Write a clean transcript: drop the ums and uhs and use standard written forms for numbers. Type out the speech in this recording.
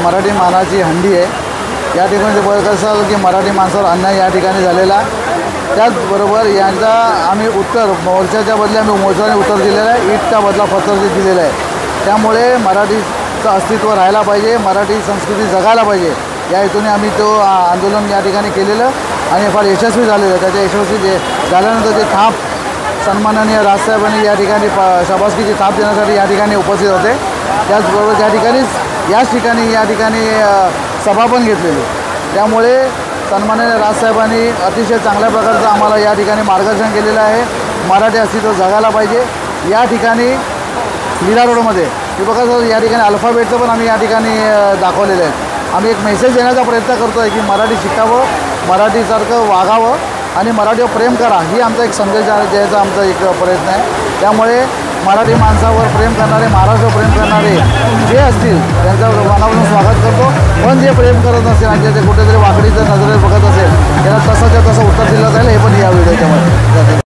मराठी मानाची हंडी आहे। या ठिकाणी बघत असाल की मराठी माणसावर अन्याय या ठिकाणी झालेला। त्याचबरोबर यांचा आम्ही उत्तर मोर्चाच्या बदले आम्ही मोर्चाने उत्तर दिलेलं आहे, ईटचा बदला पत्र दिलेलं आहे। त्यामुळे मराठीचं अस्तित्व राहायला पाहिजे, मराठी संस्कृती जगायला पाहिजे या हेतूने आम्ही तो आंदोलन या ठिकाणी केलेलं आणि फार यशस्वी झालेलं। त्याच्या यशस्वी झाल्यानंतर ते थाप सन्माननीय राजसाहेबांनी या ठिकाणी शाबासकीची थाप देण्यासाठी या ठिकाणी उपस्थित होते। त्याचबरोबर याच ठिकाणी सभा पण घेतलेली। त्यामुळे सन्माननीय राजसाहेबांनी अतिशय चांगल्या प्रकारचं आम्हाला या ठिकाणी मार्गदर्शन केलेलं आहे। मराठी अस्तित्व जगायला पाहिजे। या ठिकाणी लीला रोडमध्ये हे बघा सर, या ठिकाणी अल्फाबेटचं पण आम्ही या ठिकाणी दाखवलेलं आहे। आम्ही एक मेसेज देण्याचा प्रयत्न करतो आहे की मराठी शिकावं, मराठीसारखं वागावं आणि मराठीवर प्रेम करा, ही आमचा एक संदेश द्यायचा आमचा एक प्रयत्न आहे। त्यामुळे मराठी माणसावर प्रेम करणारे, महाराष्ट्रावर प्रेम करणारे जे असतील त्यांचं मनापासून स्वागत करतो। पण जे प्रेम करत नसेल आणि जे कुठेतरी वाकडीचं नजरेत बघत असेल त्याला तसंच्या तसं उत्तर दिलं जाईल, हे पण या व्हिडिओच्या मध्ये।